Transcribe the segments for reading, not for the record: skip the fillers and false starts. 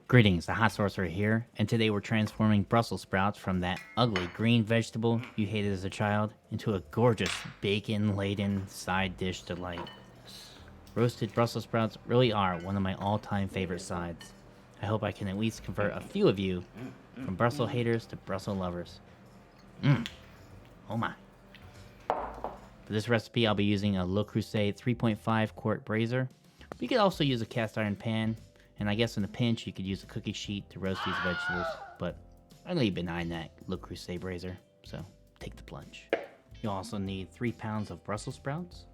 Greetings, the Hot Sorcerer here, and today we're transforming Brussels sprouts from that ugly green vegetable you hated as a child into a gorgeous bacon-laden side dish delight. Roasted Brussels sprouts really are one of my all-time favorite sides. I hope I can at least convert a few of you from Brussels haters to Brussels lovers. Oh my. For this recipe, I'll be using a Le Creuset 3.5 quart braiser. You could also use a cast iron pan, and I guess in a pinch you could use a cookie sheet to roast these vegetables, but I'm leave behind that Le Creuset braiser, so take the plunge. You'll also need 3 pounds of Brussels sprouts,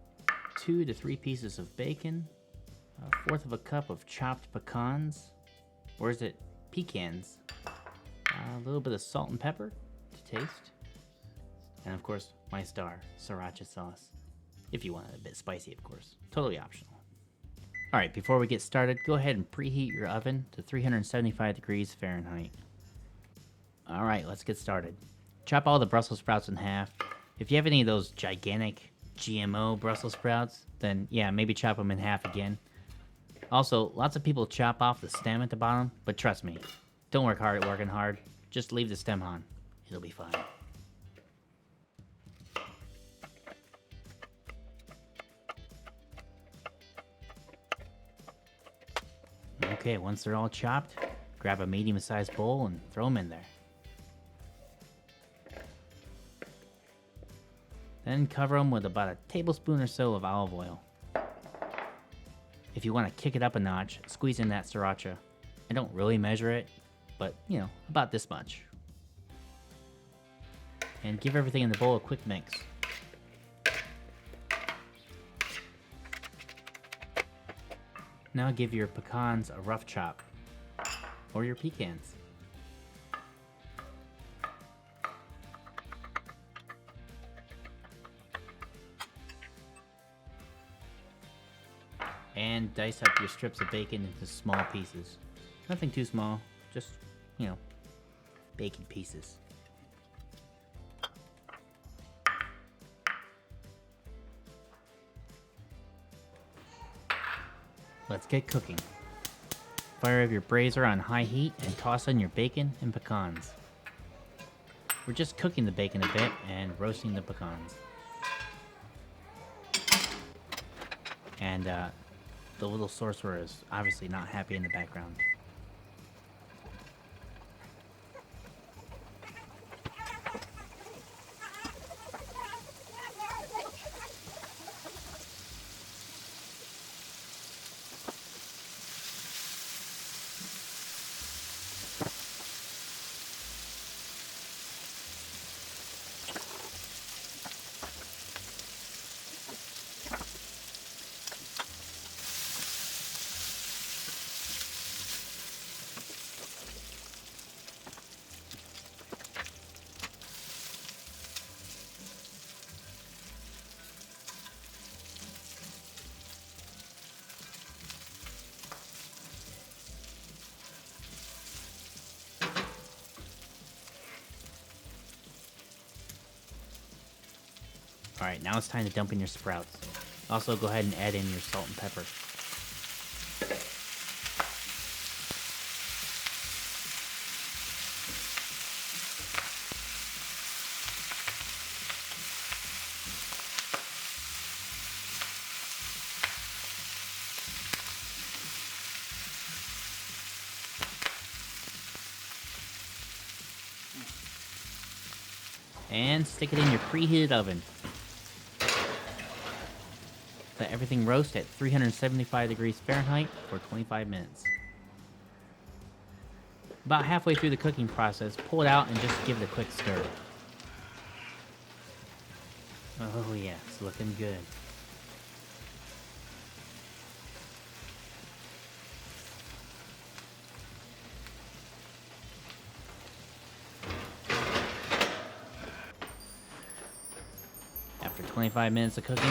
2 to 3 pieces of bacon, a fourth of a cup of chopped pecans, or is it pecans, a little bit of salt and pepper to taste, and of course my star, sriracha sauce, if you want it a bit spicy, of course, totally optional. Alright, before we get started, go ahead and preheat your oven to 375 degrees Fahrenheit. Alright, let's get started. Chop all the Brussels sprouts in half. If you have any of those gigantic GMO Brussels sprouts, then yeah, maybe chop them in half again. Also, lots of people chop off the stem at the bottom, but trust me, don't work hard at working hard. Just leave the stem on. It'll be fine. Okay, once they're all chopped, grab a medium-sized bowl and throw them in there. Then cover them with about a tablespoon or so of olive oil. If you want to kick it up a notch, squeeze in that sriracha. I don't really measure it, but you know, about this much. And give everything in the bowl a quick mix. Now give your pecans a rough chop, or your pecans. And dice up your strips of bacon into small pieces. Nothing too small, just, you know, bacon pieces. Let's get cooking. Fire up your braiser on high heat and toss in your bacon and pecans. We're just cooking the bacon a bit and roasting the pecans. And the little sorcerer is obviously not happy in the background. Alright, now it's time to dump in your sprouts. Also, go ahead and add in your salt and pepper. And stick it in your preheated oven. Let everything roast at 375 degrees Fahrenheit for 25 minutes. About halfway through the cooking process, pull it out and just give it a quick stir. Oh yeah, it's looking good. After 25 minutes of cooking,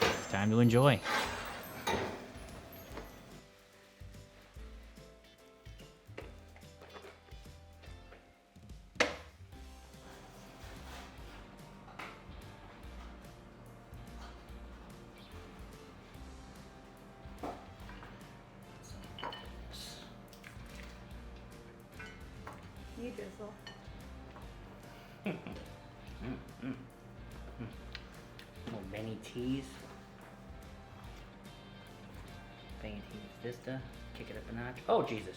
it's time to enjoy. You drizzle. Little Benny T's. Benny T's Vesta. Kick it up a notch. Oh, Jesus.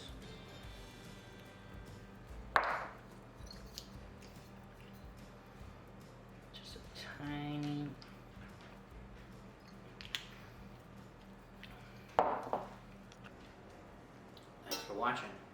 Just a tiny. Thanks for watching.